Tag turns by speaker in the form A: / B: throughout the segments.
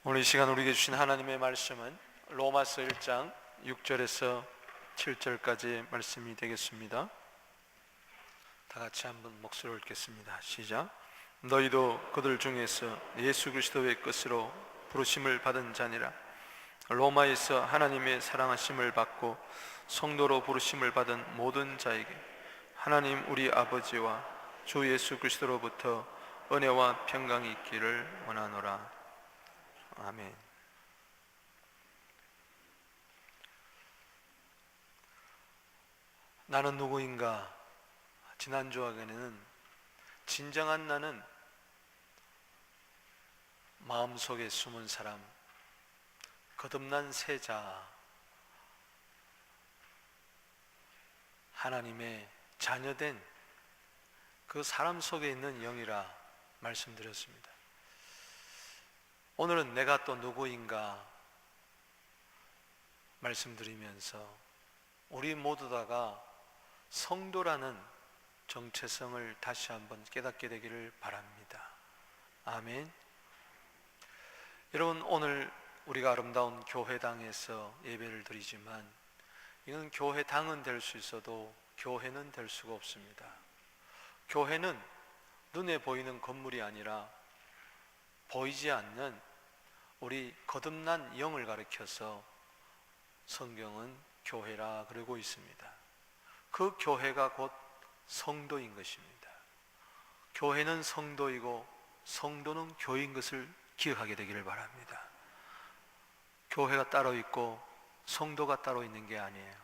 A: 오늘 이 시간 우리에게 주신 하나님의 말씀은 로마서 1장 6절에서 7절까지 말씀이 되겠습니다. 다 같이 한번 목소리를 읽겠습니다. 시작. 너희도 그들 중에서 예수 그리스도의 것으로 부르심을 받은 자니라. 로마에서 하나님의 사랑하심을 받고 성도로 부르심을 받은 모든 자에게 하나님 우리 아버지와 주 예수 그리스도로부터 은혜와 평강이 있기를 원하노라. 아멘. 나는 누구인가? 지난주에는 진정한 나는 마음속에 숨은 사람, 거듭난 세자, 하나님의 자녀된 그 사람 속에 있는 영이라 말씀드렸습니다. 오늘은 내가 또 누구인가 말씀드리면서 우리 모두 다가 성도라는 정체성을 다시 한번 깨닫게 되기를 바랍니다. 아멘. 여러분, 오늘 우리가 아름다운 교회당에서 예배를 드리지만 이건 교회당은 될 수 있어도 교회는 될 수가 없습니다. 교회는 눈에 보이는 건물이 아니라 보이지 않는 우리 거듭난 영을 가리켜서 성경은 교회라 그러고 있습니다. 그 교회가 곧 성도인 것입니다. 교회는 성도이고 성도는 교회인 것을 기억하게 되기를 바랍니다. 교회가 따로 있고 성도가 따로 있는 게 아니에요.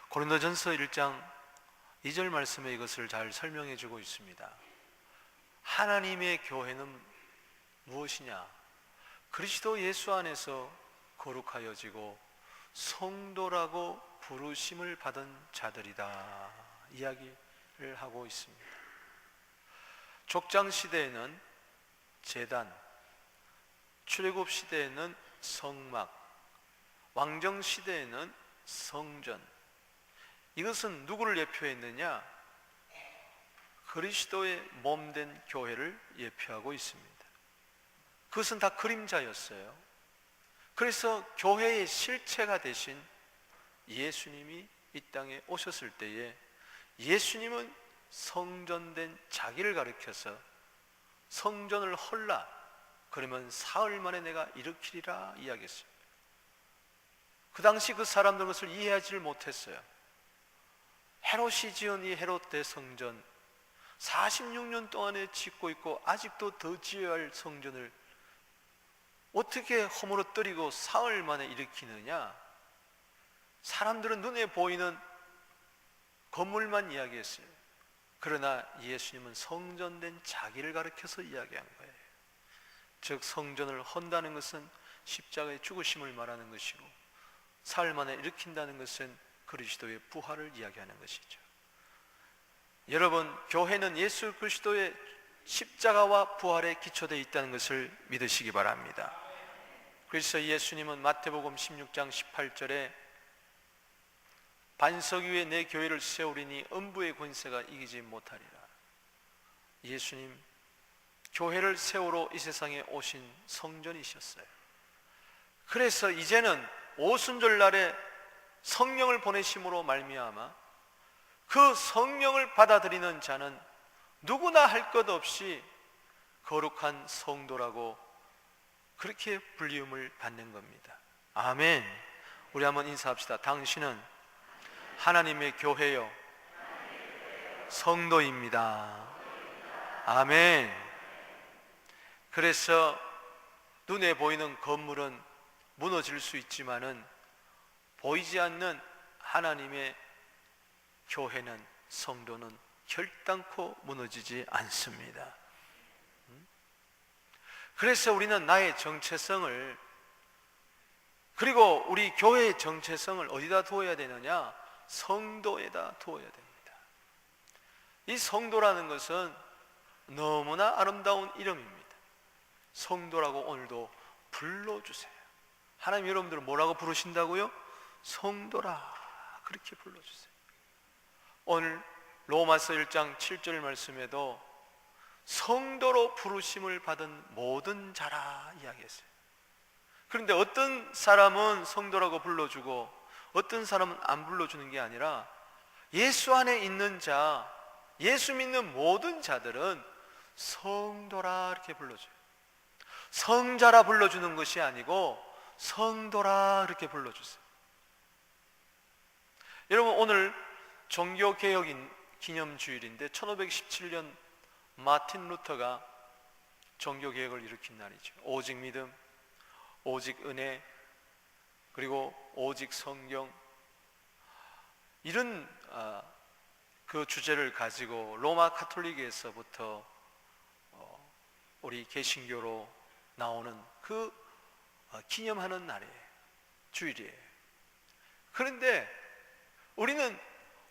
A: 고린도전서 1장 2절 말씀에 이것을 잘 설명해 주고 있습니다. 하나님의 교회는 무엇이냐? 그리스도 예수 안에서 거룩하여지고 성도라고 부르심을 받은 자들이다 이야기를 하고 있습니다. 족장 시대에는 제단, 출애굽 시대에는 성막, 왕정 시대에는 성전. 이것은 누구를 예표했느냐? 그리스도의 몸된 교회를 예표하고 있습니다. 그것은 다 그림자였어요. 그래서 교회의 실체가 되신 예수님이 이 땅에 오셨을 때에 예수님은 성전된 자기를 가리켜서 성전을 헐라 그러면 사흘 만에 내가 일으키리라 이야기했습니다. 그 당시 그 사람들은 그것을 이해하지를 못했어요. 헤롯이 지은 이 헤롯 대성전 46년 동안에 짓고 있고 아직도 더 지어야 할 성전을 어떻게 허물어뜨리고 사흘 만에 일으키느냐? 사람들은 눈에 보이는 건물만 이야기했어요. 그러나 예수님은 성전된 자기를 가리켜서 이야기한 거예요. 즉 성전을 헌다는 것은 십자가의 죽으심을 말하는 것이고 사흘 만에 일으킨다는 것은 그리스도의 부활을 이야기하는 것이죠. 여러분, 교회는 예수 그리스도의 십자가와 부활에 기초되어 있다는 것을 믿으시기 바랍니다. 그래서 예수님은 마태복음 16장 18절에 반석 위에 내 교회를 세우리니 음부의 권세가 이기지 못하리라. 예수님 교회를 세우러 이 세상에 오신 성전이셨어요. 그래서 이제는 오순절날에 성령을 보내심으로 말미암아 그 성령을 받아들이는 자는 누구나 할 것 없이 거룩한 성도라고 그렇게 불리움을 받는 겁니다. 아멘. 우리 한번 인사합시다. 당신은 하나님의 교회요 성도입니다. 아멘. 그래서 눈에 보이는 건물은 무너질 수 있지만은 보이지 않는 하나님의 교회는, 성도는 결단코 무너지지 않습니다. 그래서 우리는 나의 정체성을, 그리고 우리 교회의 정체성을 어디다 두어야 되느냐? 성도에다 두어야 됩니다. 이 성도라는 것은 너무나 아름다운 이름입니다. 성도라고 오늘도 불러주세요. 하나님 여러분들은 뭐라고 부르신다고요? 성도라 그렇게 불러주세요. 오늘 로마서 1장 7절 말씀에도 성도로 부르심을 받은 모든 자라 이야기했어요. 그런데 어떤 사람은 성도라고 불러주고 어떤 사람은 안 불러주는 게 아니라 예수 안에 있는 자, 예수 믿는 모든 자들은 성도라 이렇게 불러줘요. 성자라 불러주는 것이 아니고 성도라 그렇게 불러주세요. 여러분, 오늘 종교개혁 기념주일인데 1517년 마틴 루터가 종교개혁을 일으킨 날이죠. 오직 믿음, 오직 은혜, 그리고 오직 성경, 이런 그 주제를 가지고 로마 가톨릭에서부터 우리 개신교로 나오는 그 기념하는 날이에요. 주일이에요. 그런데 우리는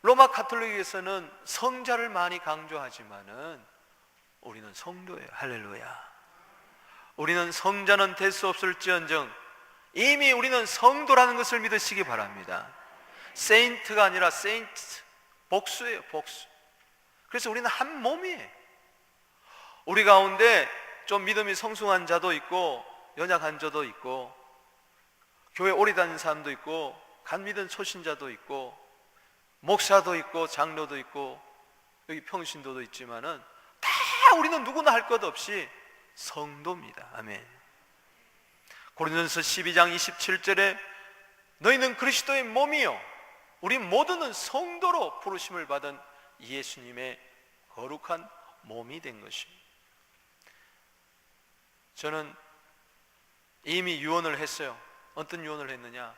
A: 로마 가톨릭에서는 성자를 많이 강조하지만은 우리는 성도예요. 할렐루야. 우리는 성자는 될 수 없을지언정 이미 우리는 성도라는 것을 믿으시기 바랍니다. 세인트가 아니라 세인트, 복수예요, 복수. 그래서 우리는 한 몸이에요. 우리 가운데 좀 믿음이 성숙한 자도 있고 연약한 자도 있고 교회 오래 다니는 사람도 있고 간믿은 초신자도 있고 목사도 있고 장로도 있고 여기 평신도도 있지만은 다 우리는 누구나 할 것 없이 성도입니다. 아멘. 고린도전서 12장 27절에 너희는 그리스도의 몸이요 우리 모두는 성도로 부르심을 받은 예수님의 거룩한 몸이 된 것입니다. 저는 이미 유언을 했어요. 어떤 유언을 했느냐,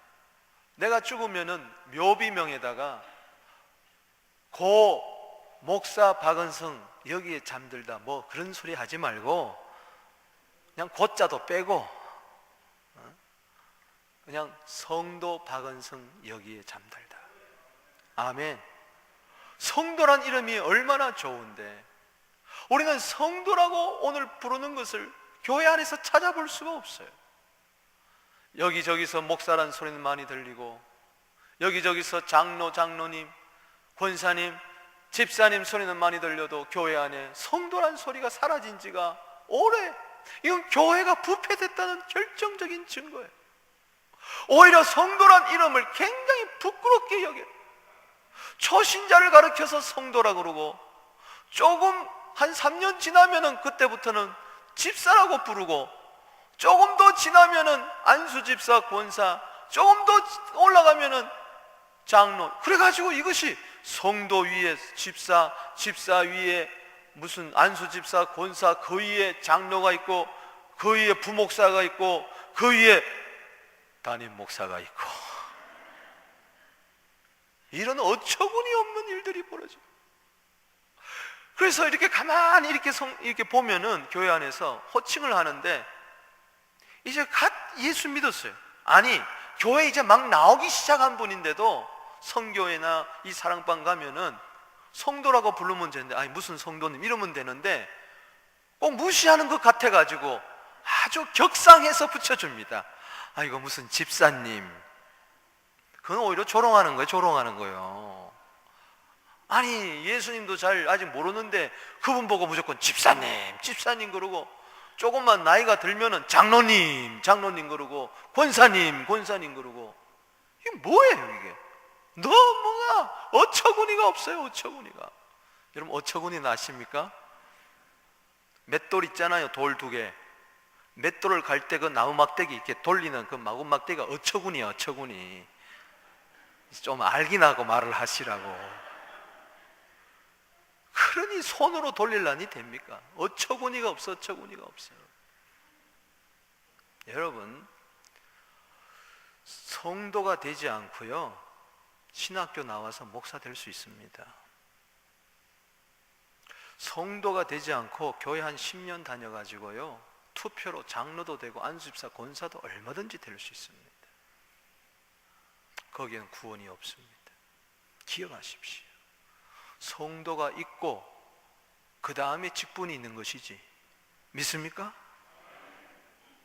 A: 내가 죽으면은 묘비명에다가 고 목사 박은성 여기에 잠들다 뭐 그런 소리 하지 말고 그냥 고자도 빼고 그냥 성도 박은성 여기에 잠들다. 아멘. 성도란 이름이 얼마나 좋은데 우리는 성도라고 오늘 부르는 것을 교회 안에서 찾아볼 수가 없어요. 여기저기서 목사란 소리는 많이 들리고 여기저기서 장로, 장로님, 권사님, 집사님 소리는 많이 들려도 교회 안에 성도란 소리가 사라진 지가 오래, 이건 교회가 부패됐다는 결정적인 증거예요. 오히려 성도란 이름을 굉장히 부끄럽게 여겨요. 초신자를 가르쳐서 성도라 그러고 조금 한 3년 지나면은 그때부터는 집사라고 부르고 조금 더 지나면은 안수집사, 권사, 조금 더 올라가면은 장로. 그래가지고 이것이 성도 위에 집사, 집사 위에 무슨 안수집사, 권사, 그 위에 장로가 있고 그 위에 부목사가 있고 그 위에 담임 목사가 있고 이런 어처구니 없는 일들이 벌어져요. 그래서 이렇게 가만히 이렇게 보면은 교회 안에서 호칭을 하는데 이제 갓 예수 믿었어요. 아니 교회 이제 막 나오기 시작한 분인데도 성교회나 이 사랑방 가면은 성도라고 부르면 되는데 아니 무슨 성도님 이러면 되는데 꼭 무시하는 것 같아가지고 아주 격상해서 붙여줍니다. 아 이거 무슨 집사님. 그건 오히려 조롱하는 거예요. 조롱하는 거예요. 아니 예수님도 잘 아직 모르는데 그분 보고 무조건 집사님, 집사님 그러고 조금만 나이가 들면은 장로님, 장로님 그러고 권사님, 권사님 그러고 이게 뭐예요 이게? 너무나 어처구니가 없어요. 어처구니가. 여러분 어처구니 아십니까? 맷돌 있잖아요. 돌 2개. 맷돌을 갈 때 그 나무 막대기 이렇게 돌리는 그 나무 막대기가 어처구니야. 어처구니. 좀 알긴 하고 말을 하시라고. 그러니 손으로 돌리려니 됩니까? 어처구니가 없어. 어처구니가 없어요. 여러분 성도가 되지 않고요 신학교 나와서 목사 될 수 있습니다. 성도가 되지 않고 교회 한 10년 다녀가지고요 투표로 장로도 되고 안수집사, 권사도 얼마든지 될 수 있습니다. 거기에는 구원이 없습니다. 기억하십시오. 성도가 있고 그 다음에 직분이 있는 것이지 믿습니까?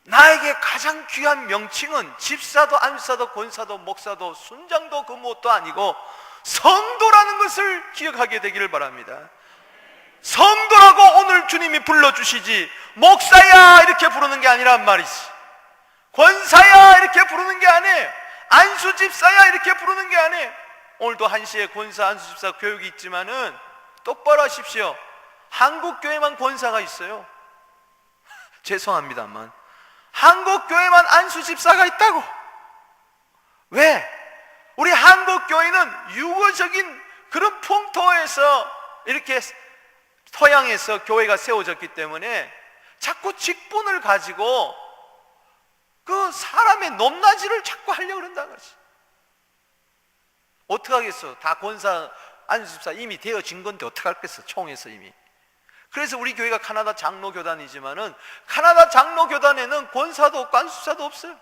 A: 나에게 가장 귀한 명칭은 집사도 안수사도 권사도 목사도 순장도 금무도 아니고 성도라는 것을 기억하게 되기를 바랍니다. 성도라고 오늘 주님이 불러주시지 목사야 이렇게 부르는 게 아니란 말이지. 권사야 이렇게 부르는 게 아니에요. 안수 집사야 이렇게 부르는 게 아니에요. 오늘도 1시에 권사 안수 집사 교육이 있지만은 똑바로 하십시오. 한국 교회만 권사가 있어요. 죄송합니다만 한국 교회만 안수 집사가 있다고. 왜? 우리 한국 교회는 유교적인 그런 풍토에서 이렇게 토양에서 교회가 세워졌기 때문에 자꾸 직분을 가지고 그 사람의 높낮이를 자꾸 하려고 그런다는 거지. 어떡하겠어? 다 권사 안수집사 이미 되어진 건데 어떡하겠어? 총에서 이미. 그래서 우리 교회가 카나다 장로교단이지만은 카나다 장로교단에는 권사도 없고 안수집사도 없어요.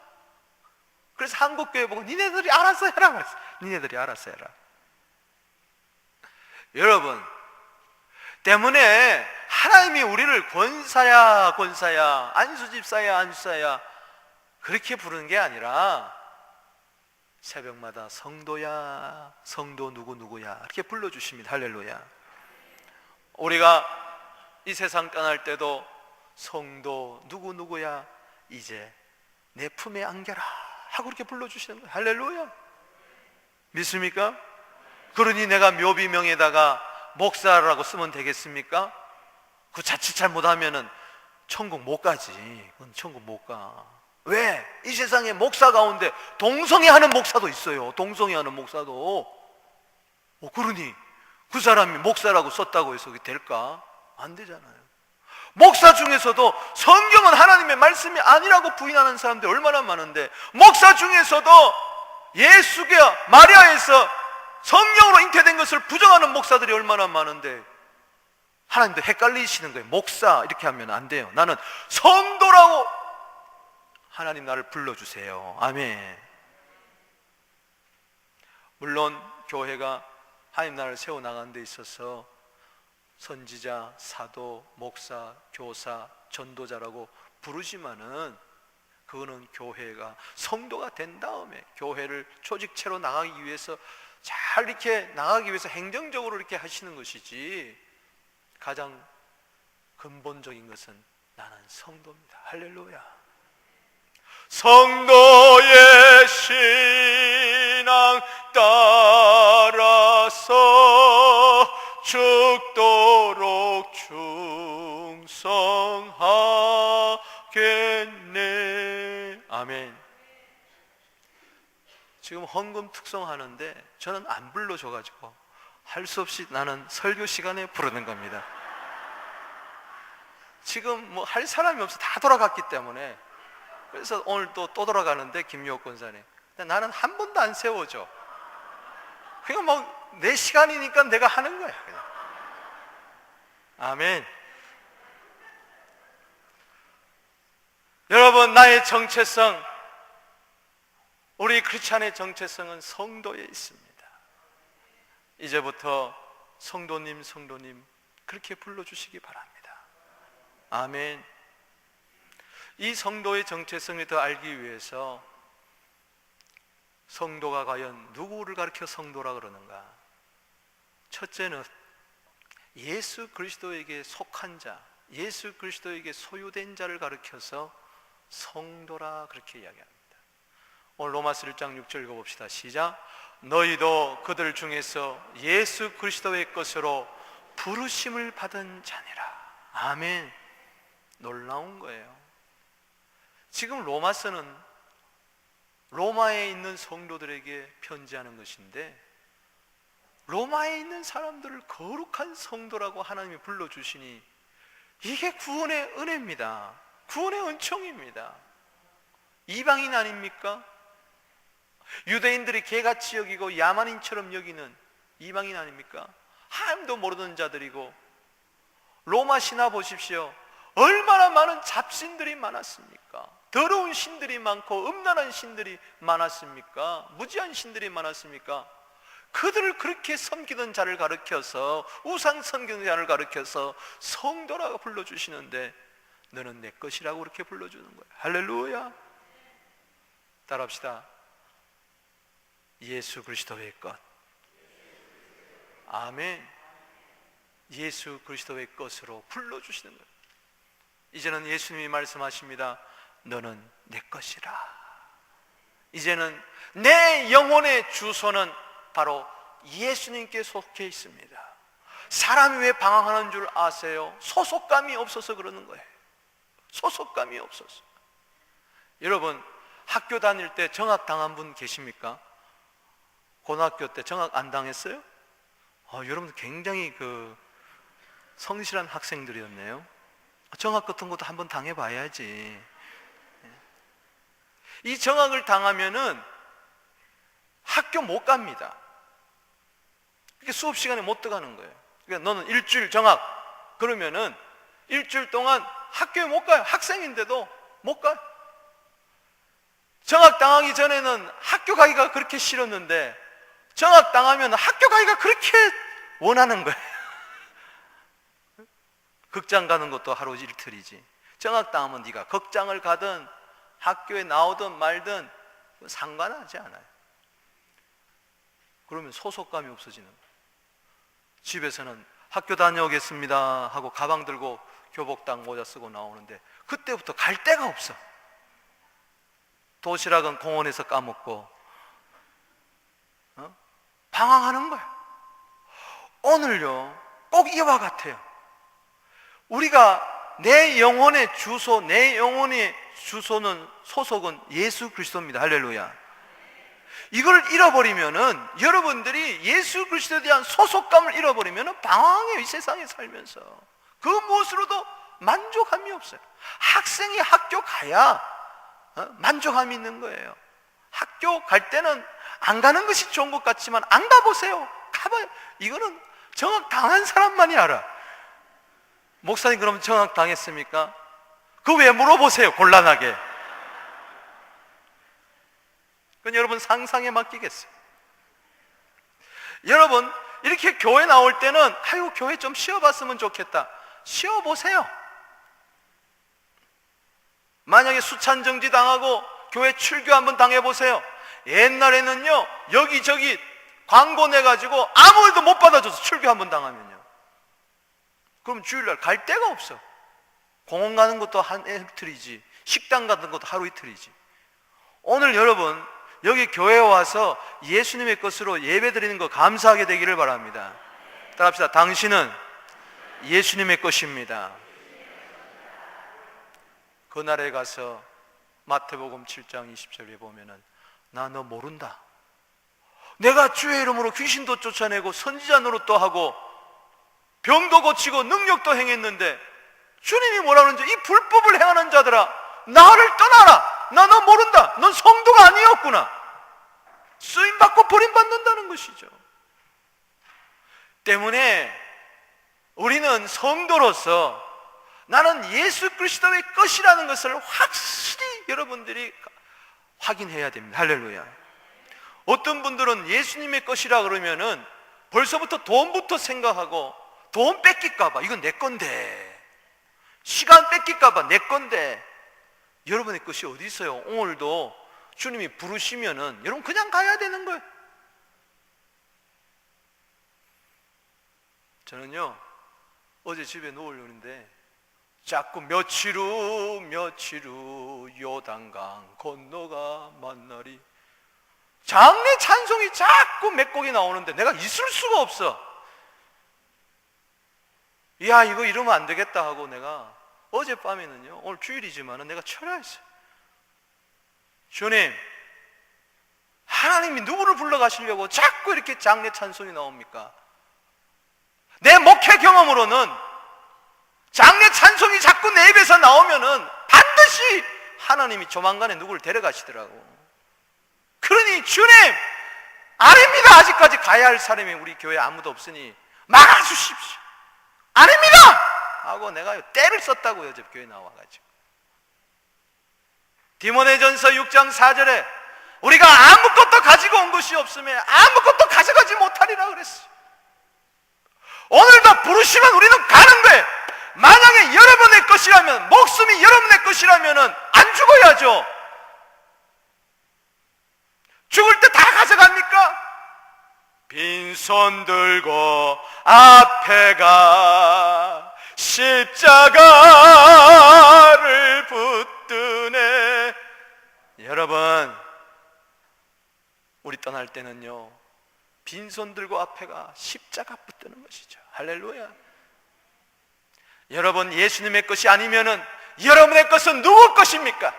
A: 그래서 한국 교회 보고 니네들이 알아서 해라 그랬어. 니네들이 알아서 해라. 여러분 때문에 하나님이 우리를 권사야 권사야 안수집사야 안수사야 그렇게 부르는 게 아니라 새벽마다 성도야 성도 누구누구야 이렇게 불러주십니다. 할렐루야. 우리가 이 세상 떠날 때도 성도 누구누구야 이제 내 품에 안겨라 하고 이렇게 불러주시는 거예요. 할렐루야. 믿습니까? 그러니 내가 묘비명에다가 목사라고 쓰면 되겠습니까? 그 자칫 잘못하면은 천국 못 가지. 그건 천국 못 가. 왜? 이 세상에 목사 가운데 동성애하는 목사도 있어요. 동성애하는 목사도. 그러니 그 사람이 목사라고 썼다고 해서 그게 될까? 안 되잖아요. 목사 중에서도 성경은 하나님의 말씀이 아니라고 부인하는 사람들이 얼마나 많은데, 목사 중에서도 예수가 마리아에서 성령으로 잉태된 것을 부정하는 목사들이 얼마나 많은데 하나님도 헷갈리시는 거예요. 목사 이렇게 하면 안 돼요. 나는 성도라고 하나님 나를 불러주세요. 아멘. 물론 교회가 하나님 나라를 세워나가는 데 있어서 선지자, 사도, 목사, 교사, 전도자라고 부르지만은 그거는 교회가 성도가 된 다음에 교회를 조직체로 나가기 위해서 잘 이렇게 나가기 위해서 행정적으로 이렇게 하시는 것이지, 가장 근본적인 것은 나는 성도입니다. 할렐루야. 성도의 신앙 따라서 죽도록 충성하겠네. 아멘. 지금 헌금 특성하는데 저는 안 불러줘가지고 할 수 없이 나는 설교 시간에 부르는 겁니다. 지금 뭐 할 사람이 없어. 다 돌아갔기 때문에. 그래서 오늘 또 돌아가는데 김유옥 권사님, 나는 한 번도 안 세워줘. 그냥 뭐 내 시간이니까 내가 하는 거야 그냥. 아멘. 여러분, 나의 정체성, 우리 크리스찬의 정체성은 성도에 있습니다. 이제부터 성도님 성도님 그렇게 불러주시기 바랍니다. 아멘. 이 성도의 정체성을 더 알기 위해서 성도가 과연 누구를 가리켜 성도라 그러는가? 첫째는 예수 그리스도에게 속한 자, 예수 그리스도에게 소유된 자를 가리켜서 성도라 그렇게 이야기합니다. 오늘 로마서 1장 6절 읽어봅시다. 시작. 너희도 그들 중에서 예수 그리스도의 것으로 부르심을 받은 자니라. 아멘. 놀라운 거예요. 지금 로마서는 로마에 있는 성도들에게 편지하는 것인데, 로마에 있는 사람들을 거룩한 성도라고 하나님이 불러주시니 이게 구원의 은혜입니다. 구원의 은총입니다. 이방인 아닙니까? 유대인들이 개같이 여기고 야만인처럼 여기는 이방인 아닙니까? 하나님도 모르는 자들이고, 로마 신화 보십시오. 얼마나 많은 잡신들이 많았습니까? 더러운 신들이 많고 음란한 신들이 많았습니까? 무지한 신들이 많았습니까? 그들을 그렇게 섬기던 자를 가르쳐서, 우상 섬기는 자를 가르쳐서 성도라고 불러주시는데, 너는 내 것이라고 그렇게 불러주는 거예요. 할렐루야. 따라합시다. 예수 그리스도의 것. 아멘. 예수 그리스도의 것으로 불러주시는 거예요. 이제는 예수님이 말씀하십니다. 너는 내 것이라. 이제는 내 영혼의 주소는 바로 예수님께 속해 있습니다. 사람이 왜 방황하는 줄 아세요? 소속감이 없어서 그러는 거예요. 소속감이 없어서. 여러분, 학교 다닐 때 정학당한 분 계십니까? 고등학교 때 정학 안 당했어요? 여러분 굉장히 성실한 학생들이었네요. 정학 같은 것도 한번 당해봐야지. 이 정학을 당하면은 학교 못 갑니다. 그게 수업 시간에 못 들어가는 거예요. 그러니까 너는 일주일 정학 그러면은 일주일 동안 학교에 못 가요. 학생인데도 못 가요. 정학 당하기 전에는 학교 가기가 그렇게 싫었는데 정학 당하면 학교 가기가 그렇게 원하는 거예요. 극장 가는 것도 하루 이틀이지. 정학 당하면 네가 극장을 가든 학교에 나오든 말든 상관하지 않아요. 그러면 소속감이 없어지는 거예요. 집에서는 학교 다녀오겠습니다 하고 가방 들고 교복당 모자 쓰고 나오는데 그때부터 갈 데가 없어. 도시락은 공원에서 까먹고 방황하는 거야. 오늘요 꼭 이와 같아요. 우리가 내 영혼의 주소, 내 영혼의 주소는 소속은 예수 그리스도입니다. 할렐루야. 이걸 잃어버리면은 여러분들이 예수 그리스도에 대한 소속감을 잃어버리면은 방황해요. 이 세상에 살면서 그 무엇으로도 만족함이 없어요. 학생이 학교 가야 만족함이 있는 거예요. 학교 갈 때는 안 가는 것이 좋은 것 같지만 안 가보세요. 가봐요. 이거는 정학 당한 사람만이 알아. 목사님 그럼 정학 당했습니까? 그거 왜 물어보세요? 곤란하게. 그건 여러분 상상에 맡기겠어요. 여러분 이렇게 교회 나올 때는 아유 교회 좀 쉬어봤으면 좋겠다. 쉬어보세요. 만약에 수찬정지 당하고 교회 출교 한번 당해보세요. 옛날에는요 여기저기 광고 내가지고 아무래도 못 받아줘서 출교 한번 당하면요 그럼 주일날 갈 데가 없어. 공원 가는 것도 한 이틀이지 식당 가는 것도 하루 이틀이지. 오늘 여러분 여기 교회에 와서 예수님의 것으로 예배 드리는 거 감사하게 되기를 바랍니다. 따라합시다. 당신은 예수님의 것입니다. 그날에 가서 마태복음 7장 20절에 보면은 나 너 모른다. 내가 주의 이름으로 귀신도 쫓아내고 선지자 노릇도 하고 병도 고치고 능력도 행했는데 주님이 뭐라 그러는지 이 불법을 행하는 자들아 나를 떠나라. 나 너 모른다. 넌 성도가 아니었구나. 쓰임받고 버림받는다는 것이죠. 때문에 우리는 성도로서 나는 예수 그리스도의 것이라는 것을 확실히 여러분들이 확인해야 됩니다. 할렐루야. 어떤 분들은 예수님의 것이라 그러면은 벌써부터 돈부터 생각하고 돈 뺏길까봐 이건 내 건데 시간 뺏길까봐 내 건데 여러분의 것이 어디 있어요? 오늘도 주님이 부르시면은 여러분 그냥 가야 되는 거예요. 저는요 어제 집에 누우려는데 자꾸 며칠 후 요단강 건너가 만나리 장례 찬송이 자꾸 몇 곡이 나오는데 내가 있을 수가 없어. 야 이거 이러면 안 되겠다 하고 내가 어젯밤에는요 오늘 주일이지만은 내가 철야했어요. 주님 하나님이 누구를 불러가시려고 자꾸 이렇게 장례 찬송이 나옵니까? 내 목회 경험으로는 장례 찬송이 자꾸 내 입에서 나오면은 반드시 하나님이 조만간에 누구를 데려가시더라고. 그러니 주님 아닙니다. 아직까지 가야 할 사람이 우리 교회에 아무도 없으니 막아주십시오. 아닙니다 하고 내가 때를 썼다고요. 저 교회 나와가지고 디모데전서 6장 4절에 우리가 아무것도 가지고 온 것이 없으면 아무것도 가져가지 못하리라 그랬어요. 오늘도 부르시면 우리는 가는 거예요. 만약에 여러분의 것이라면 목숨이 여러분의 것이라면 안 죽어야죠. 죽을 때 다 가져갑니까? 빈손 들고 앞에 가 십자가를 붙 붙드네. 여러분, 우리 떠날 때는요, 빈손 들고 앞에가 십자가 붙드는 것이죠. 할렐루야. 여러분, 예수님의 것이 아니면은 여러분의 것은 누구 것입니까?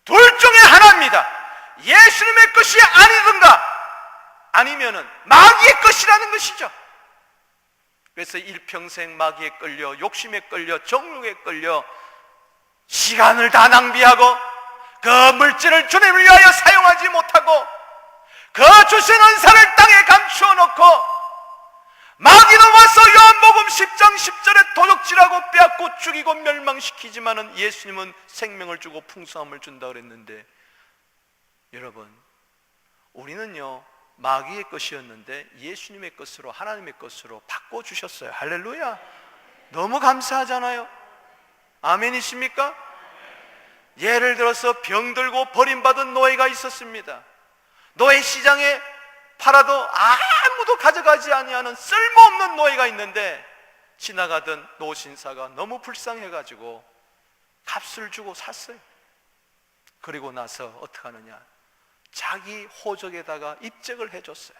A: 둘 중에 하나입니다. 예수님의 것이 아니든가 아니면은 마귀의 것이라는 것이죠. 그래서 일평생 마귀에 끌려, 욕심에 끌려, 정욕에 끌려 시간을 다 낭비하고 그 물질을 주님을 위하여 사용하지 못하고 그 주신 은사를 땅에 감추어 놓고 마귀는 와서 요한복음 10장 10절에 도적질하고 빼앗고 죽이고 멸망시키지만은 예수님은 생명을 주고 풍성함을 준다 그랬는데, 여러분, 우리는요 마귀의 것이었는데 예수님의 것으로, 하나님의 것으로 바꿔주셨어요. 할렐루야. 너무 감사하잖아요. 아멘이십니까? 예를 들어서 병들고 버림받은 노예가 있었습니다. 노예 시장에 팔아도 아무도 가져가지 아니하는 쓸모없는 노예가 있는데, 지나가던 노신사가 너무 불쌍해가지고 값을 주고 샀어요. 그리고 나서 어떻게 하느냐, 자기 호적에다가 입적을 해줬어요.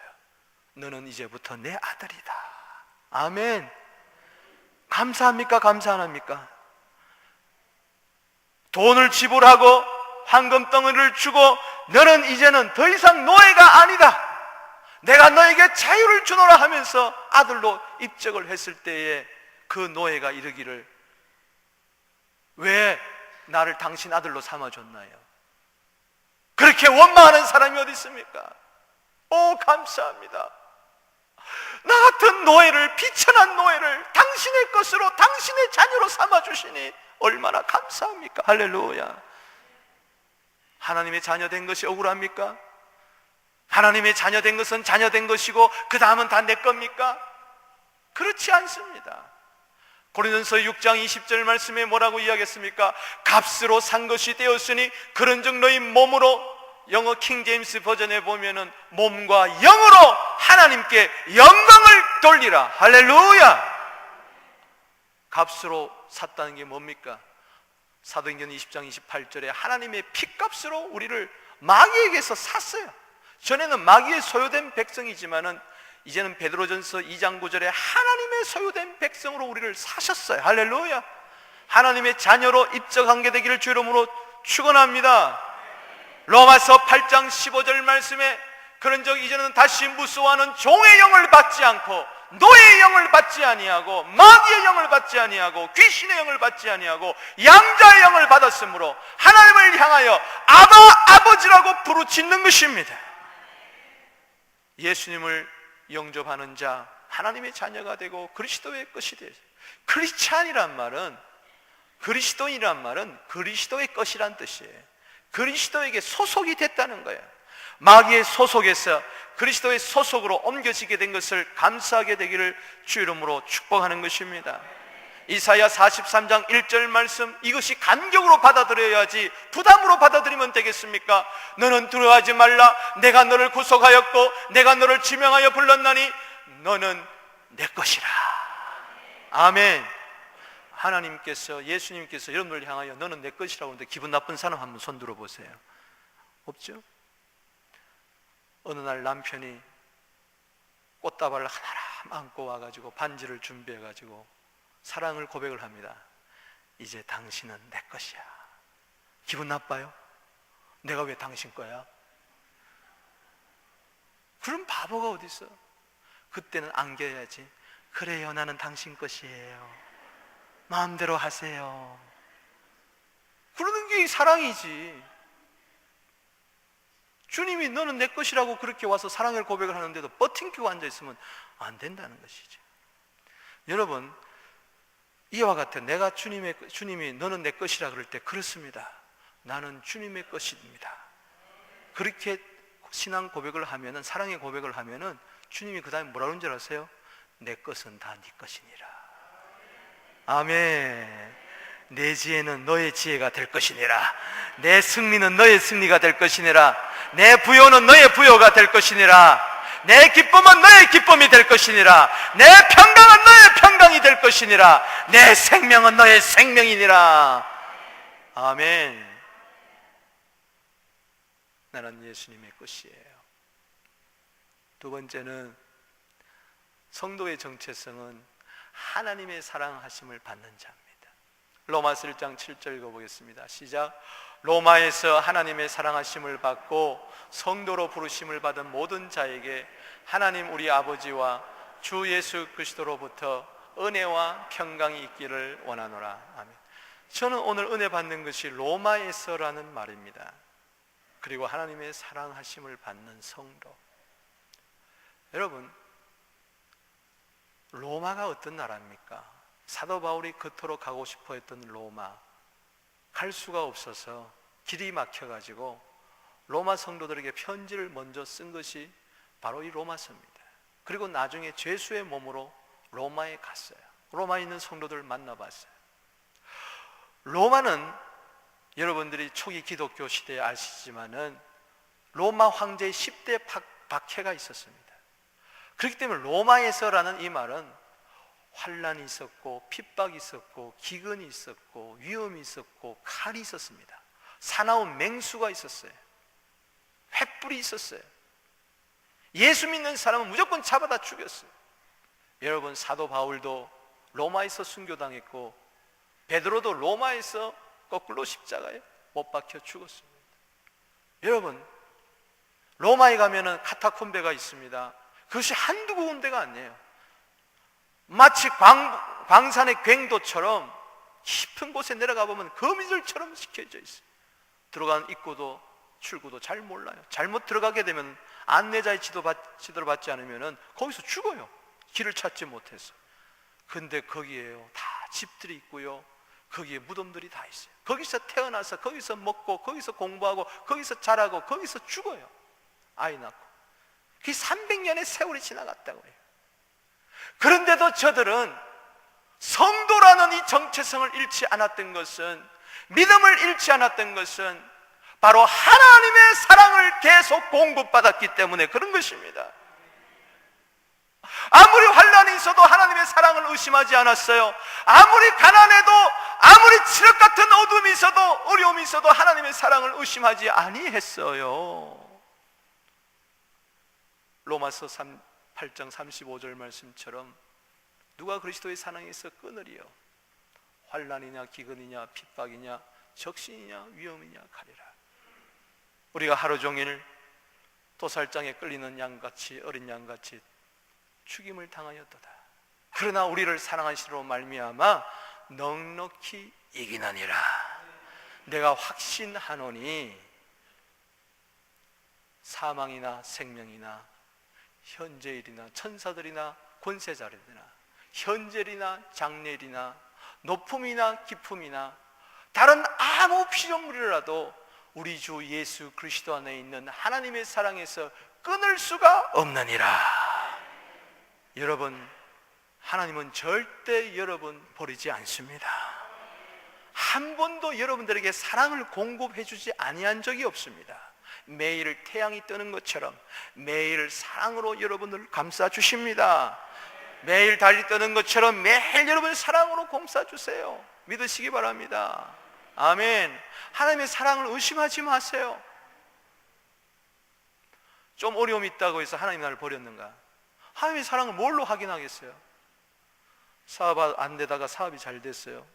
A: 너는 이제부터 내 아들이다. 아멘. 감사합니까? 감사 안 합니까? 돈을 지불하고 황금 덩어리를 주고 너는 이제는 더 이상 노예가 아니다, 내가 너에게 자유를 주노라 하면서 아들로 입적을 했을 때에 그 노예가 이르기를, 왜 나를 당신 아들로 삼아줬나요? 그렇게 원망하는 사람이 어디 있습니까? 오, 감사합니다. 나 같은 노예를, 비천한 노예를 당신의 것으로, 당신의 자녀로 삼아주시니 얼마나 감사합니까? 할렐루야. 하나님의 자녀된 것이 억울합니까? 하나님의 자녀된 것은 자녀된 것이고 그 다음은 다 내 겁니까? 그렇지 않습니다. 고린도전서 6장 20절 말씀에 뭐라고 이야기했습니까? 값으로 산 것이 되었으니 그런즉 너희 몸으로, 영어 킹제임스 버전에 보면은 몸과 영으로 하나님께 영광을 돌리라. 할렐루야. 값으로 샀다는 게 뭡니까? 사도행전 20장 28절에 하나님의 피값으로 우리를 마귀에게서 샀어요. 전에는 마귀의 소유된 백성이지만은 이제는 베드로전서 2장 9절에 하나님의 소유된 백성으로 우리를 사셨어요. 할렐루야. 하나님의 자녀로 입적하게 되기를 주 이름으로 축원합니다. 로마서 8장 15절 말씀에 그런즉 이제는 다시 무수와는 종의 영을 받지 않고 노예의 영을 받지 아니하고 마귀의 영을 받지 아니하고 귀신의 영을 받지 아니하고 양자의 영을 받았으므로 하나님을 향하여 아바, 아버지라고 부르짖는 것입니다. 예수님을 영접하는 자, 하나님의 자녀가 되고 그리스도의 것이 되죠. 크리스찬이란 말은, 그리스도인이란 말은 그리스도의 것이란 뜻이에요. 그리스도에게 소속이 됐다는 거예요. 마귀의 소속에서 그리스도의 소속으로 옮겨지게 된 것을 감사하게 되기를 주 이름으로 축복하는 것입니다. 이사야 43장 1절 말씀, 이것이 감격으로 받아들여야지 부담으로 받아들이면 되겠습니까? 너는 두려워하지 말라. 내가 너를 구속하였고 내가 너를 지명하여 불렀나니 너는 내 것이라. 아멘. 하나님께서, 예수님께서 여러분을 향하여 너는 내 것이라고 하는데 기분 나쁜 사람 한번 손 들어보세요. 없죠? 어느 날 남편이 꽃다발을 하나하나 안고 와가지고 반지를 준비해가지고 사랑을 고백을 합니다. 이제 당신은 내 것이야. 기분 나빠요? 내가 왜 당신 거야? 그런 바보가 어디 있어? 그때는 안겨야지. 그래요, 나는 당신 것이에요. 마음대로 하세요. 그러는 게 사랑이지. 주님이 너는 내 것이라고 그렇게 와서 사랑을 고백을 하는데도 버팅키고 앉아있으면 안 된다는 것이죠. 여러분, 이와 같아 내가 주님이 너는 내 것이라 그럴 때 그렇습니다. 나는 주님의 것입니다. 그렇게 신앙 고백을 하면은, 사랑의 고백을 하면은 주님이 그 다음에 뭐라 그런 줄 아세요? 내 것은 다 네 것이니라. 아멘. 내 지혜는 너의 지혜가 될 것이니라. 내 승리는 너의 승리가 될 것이니라. 내 부요는 너의 부요가 될 것이니라. 내 기쁨은 너의 기쁨이 될 것이니라. 내 평강은 너의 평강이 될 것이니라. 내 생명은 너의 생명이니라. 아멘. 나는 예수님의 것이에요. 두 번째는 성도의 정체성은 하나님의 사랑하심을 받는 자입니다. 로마서 1장 7절 읽어보겠습니다. 시작. 로마에서 하나님의 사랑하심을 받고 성도로 부르심을 받은 모든 자에게 하나님 우리 아버지와 주 예수 그리스도로부터 은혜와 평강이 있기를 원하노라. 아멘. 저는 오늘 은혜 받는 것이 로마에서라는 말입니다. 그리고 하나님의 사랑하심을 받는 성도. 여러분, 로마가 어떤 나라입니까? 사도 바울이 그토록 가고 싶어 했던 로마, 갈 수가 없어서 길이 막혀가지고 로마 성도들에게 편지를 먼저 쓴 것이 바로 이 로마서입니다. 그리고 나중에 죄수의 몸으로 로마에 갔어요. 로마에 있는 성도들을 만나봤어요. 로마는 여러분들이 초기 기독교 시대에 아시지만은 로마 황제의 10대 박해가 있었습니다. 그렇기 때문에 로마에서라는 이 말은 환난이 있었고 핍박이 있었고 기근이 있었고 위험이 있었고 칼이 있었습니다. 사나운 맹수가 있었어요. 횃불이 있었어요. 예수 믿는 사람은 무조건 잡아다 죽였어요. 여러분, 사도 바울도 로마에서 순교당했고 베드로도 로마에서 거꾸로 십자가에 못 박혀 죽었습니다. 여러분, 로마에 가면은 카타콤베가 있습니다. 그것이 한두 군데가 아니에요. 마치 광산의 괭도처럼 깊은 곳에 내려가 보면 거미줄처럼 시켜져 있어요. 들어간 입구도 출구도 잘 몰라요. 잘못 들어가게 되면 안내자의 지도를 받지 않으면 거기서 죽어요. 길을 찾지 못해서. 근데 거기에요, 다 집들이 있고요, 거기에 무덤들이 다 있어요. 거기서 태어나서 거기서 먹고 거기서 공부하고 거기서 자라고 거기서 죽어요. 아이 낳고. 그게 300년의 세월이 지나갔다고 해요. 그런데도 저들은 성도라는 이 정체성을 잃지 않았던 것은, 믿음을 잃지 않았던 것은 바로 하나님의 사랑을 계속 공급받았기 때문에 그런 것입니다. 아무리 환난이 있어도 하나님의 사랑을 의심하지 않았어요. 아무리 가난해도, 아무리 칠흑 같은 어둠이 있어도, 어려움이 있어도 하나님의 사랑을 의심하지 아니했어요. 로마서 8장 35절 말씀처럼 누가 그리스도의 사랑에서 끊으리요? 환난이냐 기근이냐 핍박이냐 적신이냐 위험이냐 가리라. 우리가 하루 종일 도살장에 끌리는 양같이, 어린 양같이 죽임을 당하였도다. 그러나 우리를 사랑하시로 말미암아 넉넉히 이기나니라. 내가 확신하노니 사망이나 생명이나 현재일이나 천사들이나 권세자들이나 현재일이나 장래일이나 높음이나 깊음이나 다른 아무 피조물이라도 우리 주 예수 그리스도 안에 있는 하나님의 사랑에서 끊을 수가 없느니라. 여러분, 하나님은 절대 여러분 버리지 않습니다. 한 번도 여러분들에게 사랑을 공급해 주지 아니한 적이 없습니다. 매일 태양이 뜨는 것처럼 매일 사랑으로 여러분을 감싸 주십니다. 매일 달이 뜨는 것처럼 매일 여러분 사랑으로 감싸 주세요. 믿으시기 바랍니다. 아멘. 하나님의 사랑을 의심하지 마세요. 좀 어려움이 있다고 해서 하나님 나를 버렸는가? 하나님의 사랑을 뭘로 확인하겠어요? 사업 안 되다가 사업이 잘 됐어요.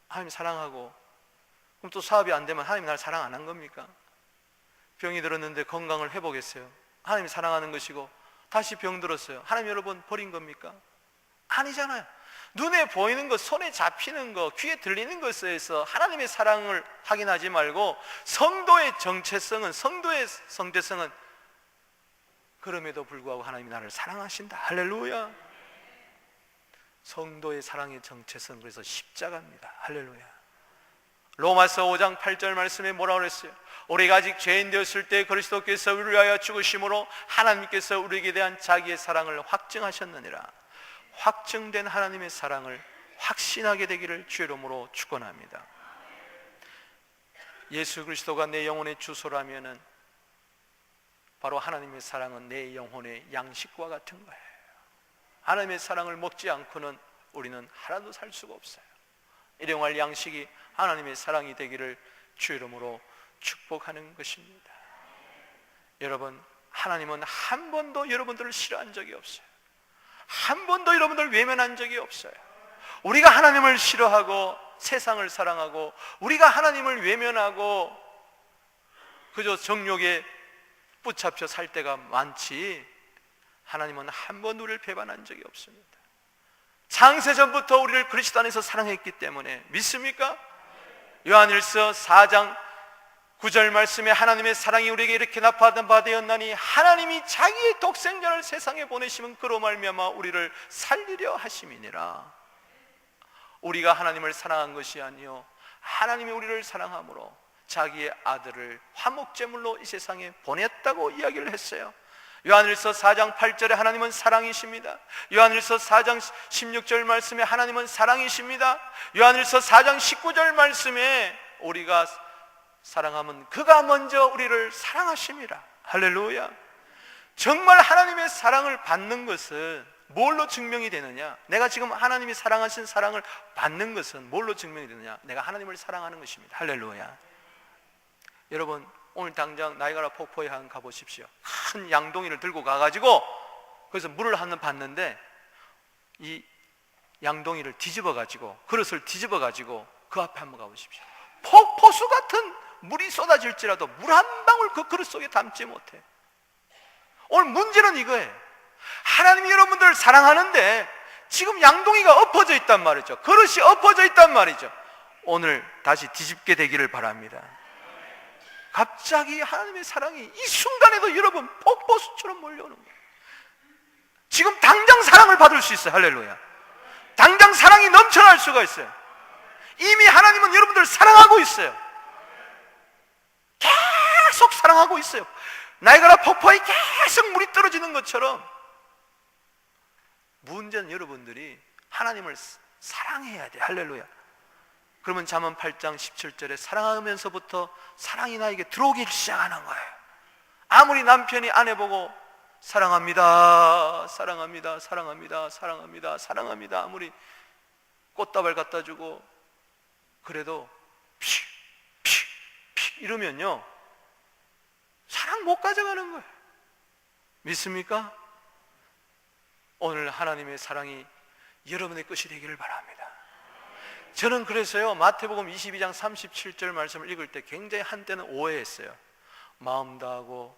A: 하나님 사랑하고, 그럼 또 사업이 안 되면 하나님 나를 사랑 안 한 겁니까? 병이 들었는데 건강을 회복했어요. 하나님이 사랑하는 것이고, 다시 병 들었어요. 하나님 여러분 버린 겁니까? 아니잖아요. 눈에 보이는 것, 손에 잡히는 것, 귀에 들리는 것에서 하나님의 사랑을 확인하지 말고 성도의 정체성은, 성도의 성대성은 그럼에도 불구하고 하나님이 나를 사랑하신다. 할렐루야. 성도의 사랑의 정체성, 그래서 십자가입니다. 할렐루야. 로마서 5장 8절 말씀에 뭐라고 그랬어요? 우리가 아직 죄인 되었을 때 그리스도께서 우리를 위하여 죽으심으로 하나님께서 우리에게 대한 자기의 사랑을 확증하셨느니라. 확증된 하나님의 사랑을 확신하게 되기를 주의 이름으로 축원합니다. 예수 그리스도가 내 영혼의 주소라면은 바로 하나님의 사랑은 내 영혼의 양식과 같은 거예요. 하나님의 사랑을 먹지 않고는 우리는 하나도 살 수가 없어요. 일용할 양식이 하나님의 사랑이 되기를 주 이름으로 축복하는 것입니다. 여러분, 하나님은 한 번도 여러분들을 싫어한 적이 없어요. 한 번도 여러분들을 외면한 적이 없어요. 우리가 하나님을 싫어하고 세상을 사랑하고 우리가 하나님을 외면하고 그저 정욕에 붙잡혀 살 때가 많지, 하나님은 한 번도 우리를 배반한 적이 없습니다. 창세전부터 우리를 그리스도 안에서 사랑했기 때문에, 믿습니까? 요한일서 4장 9절 말씀에 하나님의 사랑이 우리에게 이렇게 나타난 바 되었나니 하나님이 자기의 독생자를 세상에 보내시면 그로 말미암아 우리를 살리려 하심이니라. 우리가 하나님을 사랑한 것이 아니요 하나님이 우리를 사랑함으로 자기의 아들을 화목제물로 이 세상에 보냈다고 이야기를 했어요. 요한일서 4장 8절에 하나님은 사랑이십니다. 요한일서 4장 16절 말씀에 하나님은 사랑이십니다. 요한일서 4장 19절 말씀에 우리가 사랑하면 그가 먼저 우리를 사랑하심이라. 할렐루야. 정말 하나님의 사랑을 받는 것은 뭘로 증명이 되느냐? 내가 지금 하나님이 사랑하신 사랑을 받는 것은 뭘로 증명이 되느냐? 내가 하나님을 사랑하는 것입니다. 할렐루야. 여러분, 오늘 당장 나이가라 폭포에 한번 가보십시오. 큰 양동이를 들고 가가지고 그래서 물을 한번 받는데 이 양동이를 뒤집어가지고, 그릇을 뒤집어가지고 그 앞에 한번 가보십시오. 폭포수 같은 물이 쏟아질지라도 물 한 방울 그 그릇 속에 담지 못해. 오늘 문제는 이거예요. 하나님이 여러분들을 사랑하는데 지금 양동이가 엎어져 있단 말이죠. 그릇이 엎어져 있단 말이죠. 오늘 다시 뒤집게 되기를 바랍니다. 갑자기 하나님의 사랑이 이 순간에도 여러분 폭포수처럼 몰려오는 거예요. 지금 당장 사랑을 받을 수 있어요. 할렐루야. 당장 사랑이 넘쳐날 수가 있어요. 이미 하나님은 여러분들을 사랑하고 있어요. 계속 사랑하고 있어요. 나이가라 폭포에 계속 물이 떨어지는 것처럼 문제는 여러분들이 하나님을 사랑해야 돼. 할렐루야. 그러면 잠언 8장 17절에 사랑하면서부터 사랑이 나에게 들어오기 시작하는 거예요. 아무리 남편이 아내 보고 사랑합니다, 사랑합니다, 사랑합니다, 사랑합니다, 사랑합니다, 아무리 꽃다발 갖다 주고 그래도 픽 이러면요 사랑 못 가져가는 거예요. 믿습니까? 오늘 하나님의 사랑이 여러분의 것이 되기를 바랍니다. 저는 그래서요 마태복음 22장 37절 말씀을 읽을 때 굉장히 한때는 오해했어요. 마음 다하고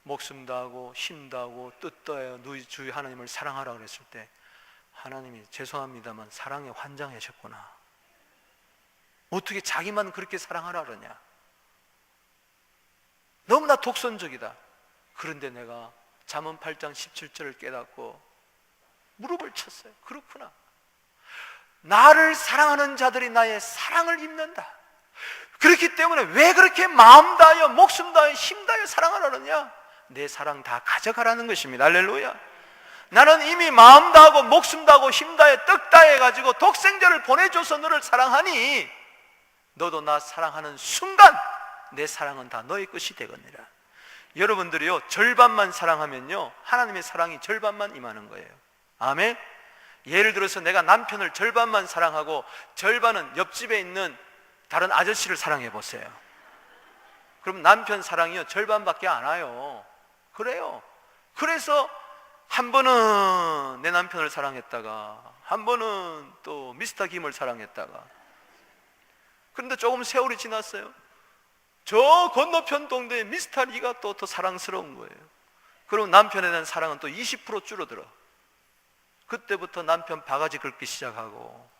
A: 목숨 다하고 힘 다하고 뜻 다하여 너희 주 하나님을 사랑하라 그랬을 때 하나님이 죄송합니다만 사랑에 환장하셨구나. 어떻게 자기만 그렇게 사랑하라 그러냐. 너무나 독선적이다. 그런데 내가 잠언 8장 17절을 깨닫고 무릎을 쳤어요. 그렇구나. 나를 사랑하는 자들이 나의 사랑을 입는다. 그렇기 때문에 왜 그렇게 마음 다하여 목숨 다하여 힘 다하여 사랑하라 그러냐? 내 사랑 다 가져가라는 것입니다. 할렐루야. 나는 이미 마음 다하고 목숨 다하고 힘 다하여 뜻 다해 가지고 독생자를 보내줘서 너를 사랑하니 너도 나 사랑하는 순간 내 사랑은 다 너의 것이 되겠느라. 여러분들이요 절반만 사랑하면요 하나님의 사랑이 절반만 임하는 거예요. 아멘. 예를 들어서 내가 남편을 절반만 사랑하고 절반은 옆집에 있는 다른 아저씨를 사랑해 보세요. 그럼 남편 사랑이요 절반밖에 안 와요. 그래요. 그래서 한 번은 내 남편을 사랑했다가 한 번은 또 미스터 김을 사랑했다가, 그런데 조금 세월이 지났어요. 저 건너편 동네에 미스터 리가 또 더 사랑스러운 거예요. 그럼 남편에 대한 사랑은 또 20% 줄어들어. 그때부터 남편 바가지 긁기 시작하고,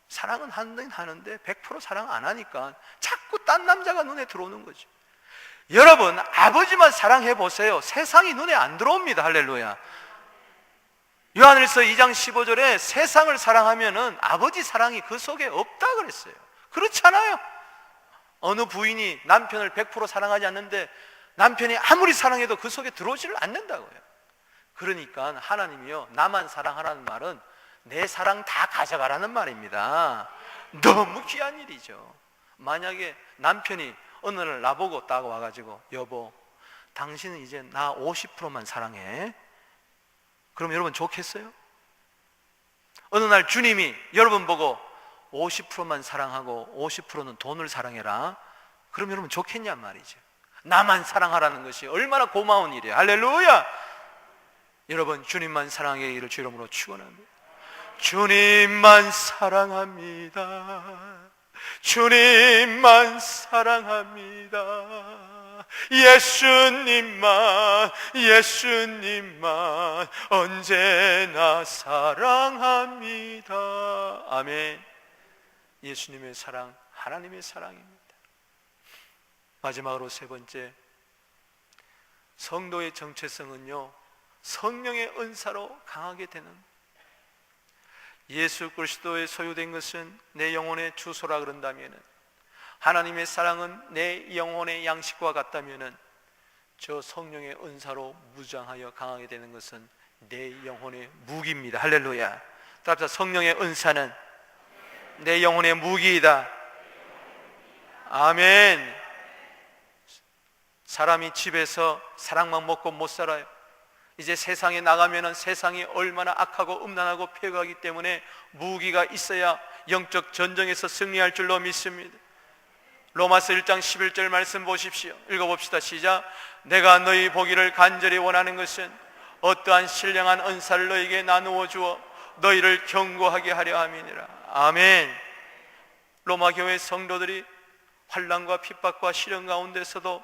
A: 사랑은 하는데 100% 사랑 안 하니까 자꾸 딴 남자가 눈에 들어오는 거죠. 여러분 아버지만 사랑해 보세요. 세상이 눈에 안 들어옵니다. 할렐루야. 요한일서 2장 15절에 세상을 사랑하면은 아버지 사랑이 그 속에 없다 그랬어요. 그렇잖아요. 어느 부인이 남편을 100% 사랑하지 않는데 남편이 아무리 사랑해도 그 속에 들어오지를 않는다고요. 그러니까 하나님이요 나만 사랑하라는 말은 내 사랑 다 가져가라는 말입니다. 너무 귀한 일이죠. 만약에 남편이 어느 날 나보고 딱 와가지고 여보 당신은 이제 나 50%만 사랑해. 그럼 여러분 좋겠어요? 어느 날 주님이 여러분 보고 50%만 사랑하고 50%는 돈을 사랑해라. 그럼 여러분 좋겠냔 말이죠. 나만 사랑하라는 것이 얼마나 고마운 일이에요. 할렐루야. 여러분 주님만 사랑하기를 주 이름으로 축원합니다. 주님만 사랑합니다. 주님만 사랑합니다. 예수님만 언제나 사랑합니다. 아멘. 예수님의 사랑, 하나님의 사랑입니다. 마지막으로 세 번째, 성도의 정체성은요, 성령의 은사로 강하게 되는, 예수 그리스도의 소유된 것은 내 영혼의 주소라 그런다면은, 하나님의 사랑은 내 영혼의 양식과 같다면은, 저 성령의 은사로 무장하여 강하게 되는 것은 내 영혼의 무기입니다. 할렐루야. 따라서 성령의 은사는 내 영혼의 무기이다. 아멘. 사람이 집에서 사랑만 먹고 못 살아요. 이제 세상에 나가면은 세상이 얼마나 악하고 음란하고 폐역하기 때문에 무기가 있어야 영적 전쟁에서 승리할 줄로 믿습니다. 로마서 1장 11절 말씀 보십시오. 읽어봅시다. 시작. 내가 너희 보기를 간절히 원하는 것은 어떠한 신령한 은사를 너희에게 나누어 주어 너희를 견고하게 하려 함이니라. 아멘. 로마 교회 성도들이 환난과 핍박과 시련 가운데서도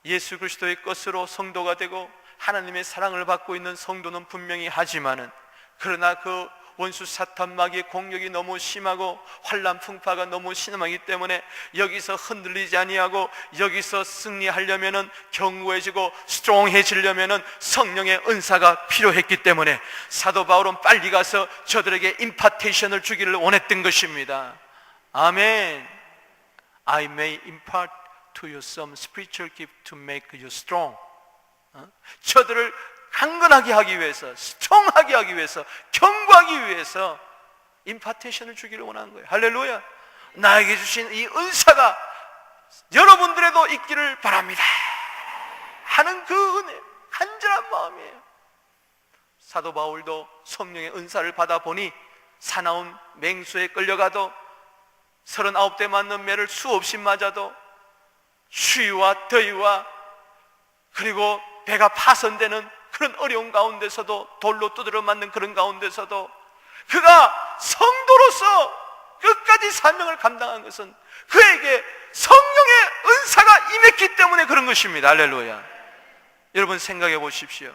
A: 예수 그리스도의 것으로 성도가 되고 하나님의 사랑을 받고 있는 성도는 분명히 하지만은, 그러나 그 원수 사탄 마귀의 공격이 너무 심하고 환난 풍파가 너무 심하기 때문에 여기서 흔들리지 아니하고 여기서 승리하려면은, 견고해지고 스트롱해지려면은 성령의 은사가 필요했기 때문에 사도 바울은 빨리 가서 저들에게 임파테이션을 주기를 원했던 것입니다. 아멘. I may impart to you some spiritual gift to make you strong. 저들을 강건하게 하기 위해서, 스트롱하게 하기 위해서, 견고하기 위해서 임파테이션을 주기를 원하는 거예요. 할렐루야. 나에게 주신 이 은사가 여러분들에도 있기를 바랍니다 하는 그 은혜, 간절한 마음이에요. 사도 바울도 성령의 은사를 받아보니 사나운 맹수에 끌려가도 39대 맞는 매를 수없이 맞아도 추위와 더위와 그리고 배가 파손되는 그런 어려운 가운데서도, 돌로 두드려 맞는 그런 가운데서도 그가 성도로서 끝까지 사명을 감당한 것은 그에게 성령의 은사가 임했기 때문에 그런 것입니다. 할렐루야. 여러분 생각해 보십시오.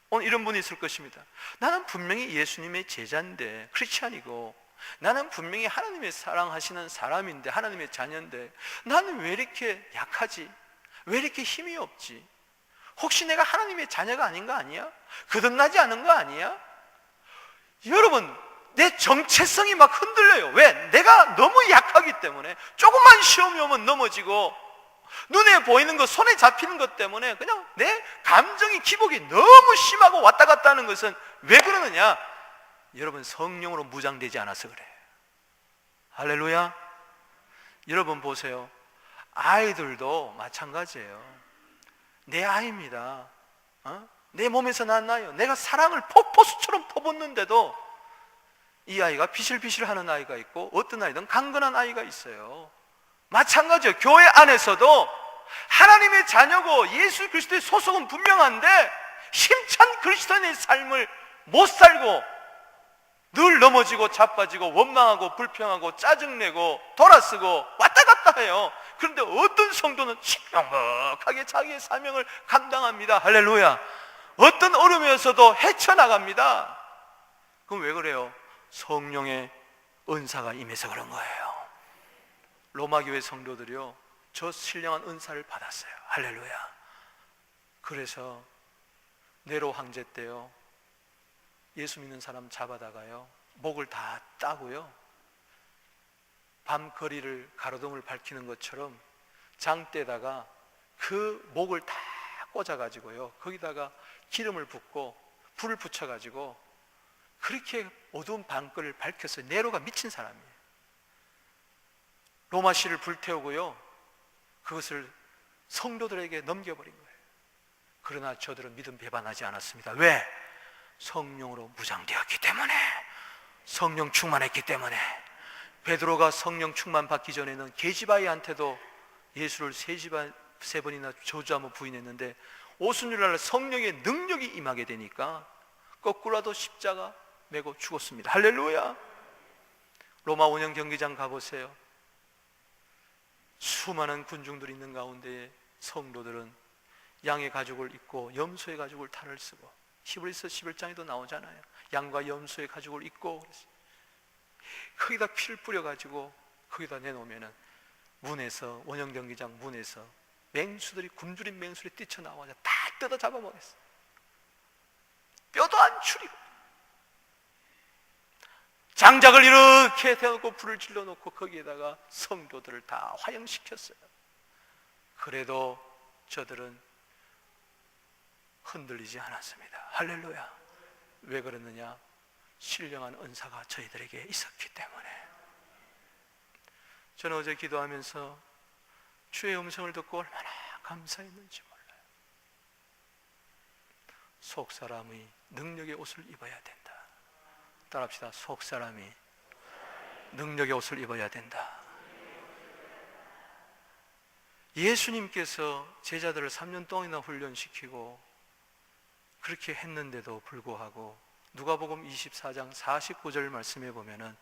A: 오늘 이런 분이 있을 것입니다. 나는 분명히 예수님의 제자인데, 크리스찬이고, 나는 분명히 하나님의 사랑하시는 사람인데, 하나님의 자녀인데 나는 왜 이렇게 약하지? 왜 이렇게 힘이 없지? 혹시 내가 하나님의 자녀가 아닌 거 아니야? 거듭나지 않은 거 아니야? 여러분, 내 정체성이 막 흔들려요. 왜? 내가 너무 약하기 때문에. 조금만 시험이 오면 넘어지고, 눈에 보이는 것, 손에 잡히는 것 때문에 그냥 내 감정이, 기복이 너무 심하고 왔다 갔다 하는 것은 왜 그러느냐? 여러분, 성령으로 무장되지 않아서 그래요. 할렐루야. 여러분 보세요. 아이들도 마찬가지예요. 내 아이입니다. 내 몸에서 났나요? 내가 사랑을 폭포수처럼 퍼붓는데도 이 아이가 비실비실하는 아이가 있고, 어떤 아이든 강건한 아이가 있어요. 마찬가지예요. 교회 안에서도 하나님의 자녀고 예수 그리스도의 소속은 분명한데 힘찬 그리스도인의 삶을 못 살고 늘 넘어지고 자빠지고 원망하고 불평하고 짜증내고 돌아서고 왔다 갔다 해요. 그런데 어떤 성도는 시명하게 자기의 사명을 감당합니다. 할렐루야. 어떤 어려움에서도 헤쳐나갑니다. 그럼 왜 그래요? 성령의 은사가 임해서 그런 거예요. 로마 교회 성도들이요, 저 신령한 은사를 받았어요. 할렐루야. 그래서 네로 황제 때요, 예수 믿는 사람 잡아다가요 목을 다 따고요, 밤거리를 가로등을 밝히는 것처럼 장대에다가 그 목을 다 꽂아가지고요, 거기다가 기름을 붓고 불을 붙여가지고 그렇게 어두운 밤거리를 밝혀서, 네로가 미친 사람이에요. 로마시를 불태우고요, 그것을 성도들에게 넘겨버린 거예요. 그러나 저들은 믿음 배반하지 않았습니다. 왜? 성령으로 무장되었기 때문에, 성령 충만했기 때문에. 베드로가 성령 충만 받기 전에는 계시바이한테도 예수를 세 번이나 저주하며 부인했는데 오순절날 성령의 능력이 임하게 되니까 거꾸로라도 십자가 메고 죽었습니다. 할렐루야. 로마 원형 경기장 가보세요. 수많은 군중들이 있는 가운데 성도들은 양의 가죽을 입고 염소의 가죽을 탈을 쓰고, 히브리서 11장에도 나오잖아요. 양과 염소의 가죽을 입고 거기다 피를 뿌려가지고 거기다 내놓으면은 문에서, 원형 경기장 문에서 맹수들이, 굶주린 맹수들이 뛰쳐나와서 다 뜯어 잡아먹었어요. 뼈도 안 추리고 장작을 이렇게 대놓고 불을 질러놓고 거기에다가 성도들을 다 화형시켰어요. 그래도 저들은 흔들리지 않았습니다. 할렐루야. 왜 그랬느냐? 신령한 은사가 저희들에게 있었기 때문에. 저는 어제 기도하면서 주의 음성을 듣고 얼마나 감사했는지 몰라요. 속사람이 능력의 옷을 입어야 된다. 따라합시다. 속사람이 능력의 옷을 입어야 된다. 예수님께서 제자들을 3년 동안이나 훈련시키고 그렇게 했는데도 불구하고 누가복음 24장 49절 말씀에 보면은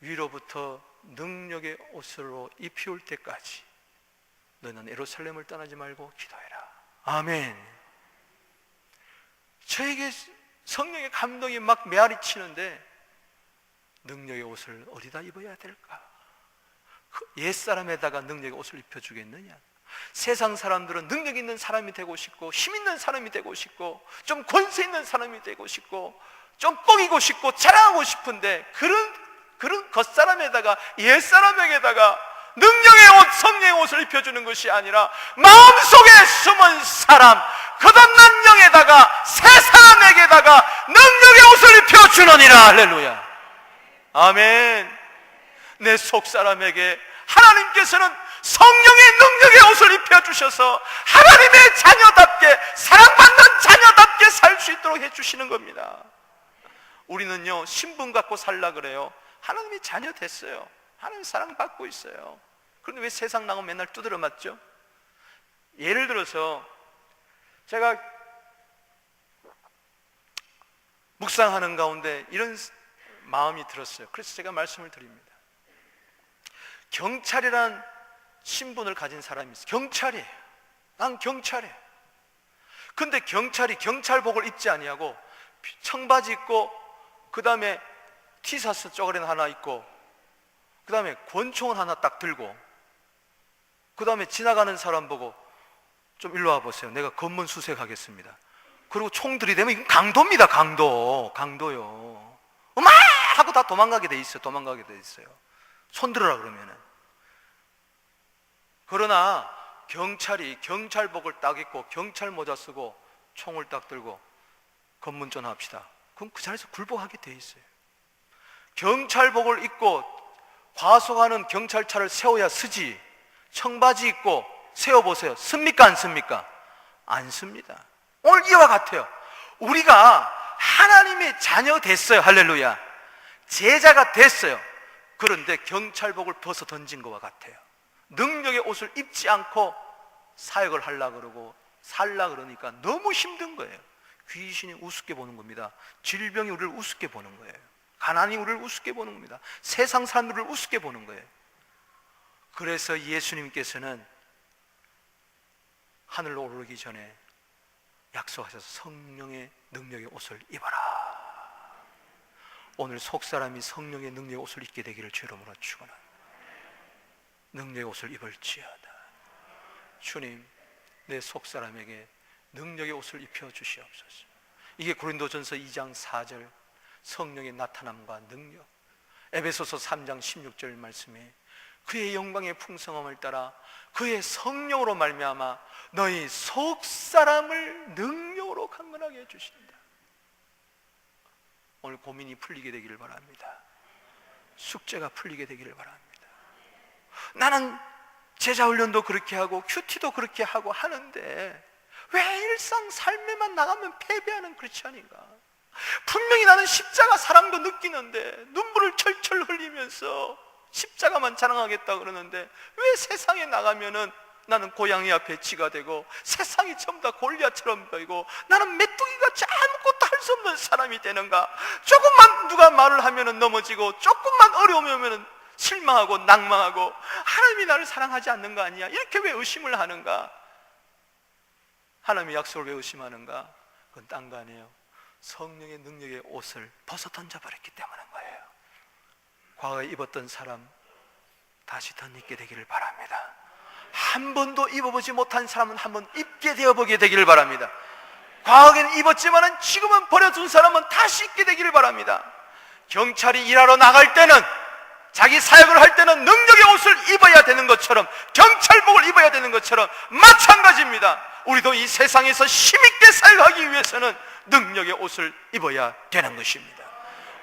A: 위로부터 능력의 옷으로 입히올 때까지 너는 예루살렘을 떠나지 말고 기도해라. 아멘. 저에게 성령의 감동이 막 메아리 치는데 능력의 옷을 어디다 입어야 될까? 옛사람에다가 능력의 옷을 입혀주겠느냐? 세상 사람들은 능력 있는 사람이 되고 싶고 힘 있는 사람이 되고 싶고 좀 권세 있는 사람이 되고 싶고 좀 뻥이고 싶고 자랑하고 싶은데 그런 겉사람에다가 옛사람에게다가 능력의 옷, 성령의 옷을 입혀주는 것이 아니라 마음속에 숨은 사람, 거듭난 영에다가 새 사람에게다가 능력의 옷을 입혀주느니라. 할렐루야. 아멘. 내 속사람에게 하나님께서는 성령의 능력의 옷을 입혀주셔서 하나님의 자녀답게, 사랑받는 자녀답게 살 수 있도록 해주시는 겁니다. 우리는요 신분 갖고 살라 그래요. 하나님이 자녀 됐어요. 하나님 사랑받고 있어요. 그런데 왜 세상 나가면 맨날 두드려 맞죠? 예를 들어서 제가 묵상하는 가운데 이런 마음이 들었어요. 그래서 제가 말씀을 드립니다. 경찰이란 신분을 가진 사람이 있어요. 경찰이에요. 난 경찰이에요. 근데 경찰이 경찰복을 입지 아니하고 청바지 입고 그 다음에 티셔츠 쪼그레는 하나 입고 그 다음에 권총을 하나 딱 들고 그 다음에 지나가는 사람 보고 좀 일로 와보세요. 내가 검문 수색하겠습니다. 그리고 총 들이대면 이건 강도입니다. 강도요. 막 하고 다 도망가게 돼 있어요. 손 들어라 그러면은. 그러나 경찰이 경찰복을 딱 입고 경찰 모자 쓰고 총을 딱 들고 검문전 합시다. 그럼 그 자리에서 굴복하게 돼 있어요. 경찰복을 입고 과속하는 경찰차를 세워야 쓰지, 청바지 입고 세워보세요. 씁니까 안 씁니까? 안 씁니다. 오늘 이와 같아요. 우리가 하나님의 자녀 됐어요. 할렐루야. 제자가 됐어요. 그런데 경찰복을 벗어 던진 것과 같아요. 능력의 옷을 입지 않고 사역을 하려고 그러고 살려고 그러니까 너무 힘든 거예요. 귀신이 우습게 보는 겁니다. 질병이 우리를 우습게 보는 거예요. 가난이 우리를 우습게 보는 겁니다. 세상 사람들을 우습게 보는 거예요. 그래서 예수님께서는 하늘로 오르기 전에 약속하셔서 성령의 능력의 옷을 입어라. 오늘 속사람이 성령의 능력의 옷을 입게 되기를 주 이름으로 축원합니다. 능력의 옷을 입을지어다. 주님, 내 속사람에게 능력의 옷을 입혀 주시옵소서. 이게 고린도전서 2장 4절 성령의 나타남과 능력, 에베소서 3장 16절 말씀에 그의 영광의 풍성함을 따라 그의 성령으로 말미암아 너희 속사람을 능력으로 강건하게 해주신다. 오늘 고민이 풀리게 되기를 바랍니다. 숙제가 풀리게 되기를 바랍니다. 나는 제자훈련도 그렇게 하고 큐티도 그렇게 하고 하는데 왜 일상 삶에만 나가면 패배하는 크리스찬인가? 분명히 나는 십자가 사랑도 느끼는데 눈물을 철철 흘리면서 십자가만 자랑하겠다 그러는데 왜 세상에 나가면은 나는 고양이 앞에 쥐가 되고 세상이 전부 다 골리앗처럼 보이고 나는 메뚜기같이 아무것도 할 수 없는 사람이 되는가? 조금만 누가 말을 하면은 넘어지고 조금만 어려움이 오면은 실망하고 낭망하고 하나님이 나를 사랑하지 않는 거 아니야? 이렇게 왜 의심을 하는가? 하나님의 약속을 왜 의심하는가? 그건 딴 거 아니에요. 성령의 능력의 옷을 벗어 던져버렸기 때문인 거예요. 과거에 입었던 사람 다시 덧입게 되기를 바랍니다. 한 번도 입어보지 못한 사람은 한 번 입게 되어보게 되기를 바랍니다. 과거에는 입었지만 지금은 버려둔 사람은 다시 입게 되기를 바랍니다. 경찰이 일하러 나갈 때는, 자기 사역을 할 때는 능력의 옷을 입어야 되는 것처럼, 경찰복을 입어야 되는 것처럼 마찬가지입니다. 우리도 이 세상에서 힘있게 사역하기 위해서는 능력의 옷을 입어야 되는 것입니다.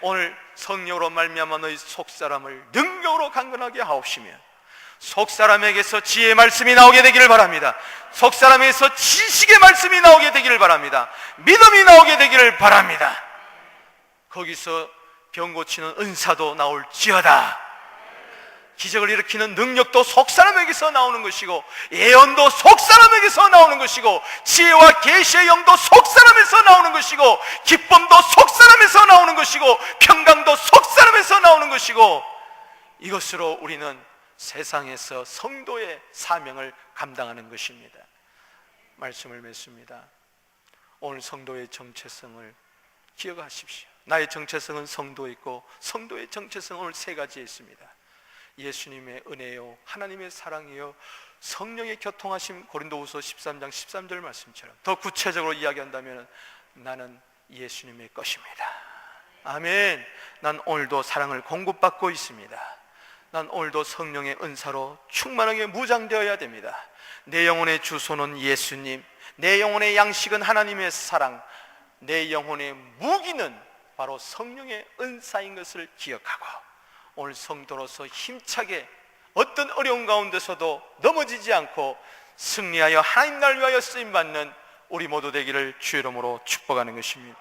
A: 오늘 성령으로 말미암아 너희 속사람을 능력으로 강건하게 하옵시며, 속사람에게서 지혜의 말씀이 나오게 되기를 바랍니다. 속사람에게서 지식의 말씀이 나오게 되기를 바랍니다. 믿음이 나오게 되기를 바랍니다. 거기서 병 고치는 은사도 나올지어다. 기적을 일으키는 능력도 속사람에게서 나오는 것이고, 예언도 속사람에게서 나오는 것이고, 지혜와 계시의 영도 속사람에서 나오는 것이고, 기쁨도 속사람에서 나오는 것이고, 평강도 속사람에서 나오는 것이고, 이것으로 우리는 세상에서 성도의 사명을 감당하는 것입니다. 말씀을 맺습니다. 오늘 성도의 정체성을 기억하십시오. 나의 정체성은 성도에 있고, 성도의 정체성은 오늘 세 가지에 있습니다. 예수님의 은혜요, 하나님의 사랑이요, 성령의 교통하심. 고린도후서 13장 13절 말씀처럼 더 구체적으로 이야기한다면 나는 예수님의 것입니다. 아멘. 난 오늘도 사랑을 공급받고 있습니다. 난 오늘도 성령의 은사로 충만하게 무장되어야 됩니다. 내 영혼의 주소는 예수님, 내 영혼의 양식은 하나님의 사랑, 내 영혼의 무기는 바로 성령의 은사인 것을 기억하고, 오늘 성도로서 힘차게 어떤 어려운 가운데서도 넘어지지 않고 승리하여 하나님 나라를 위하여 쓰임받는 우리 모두 되기를 주의 이름으로 축복하는 것입니다.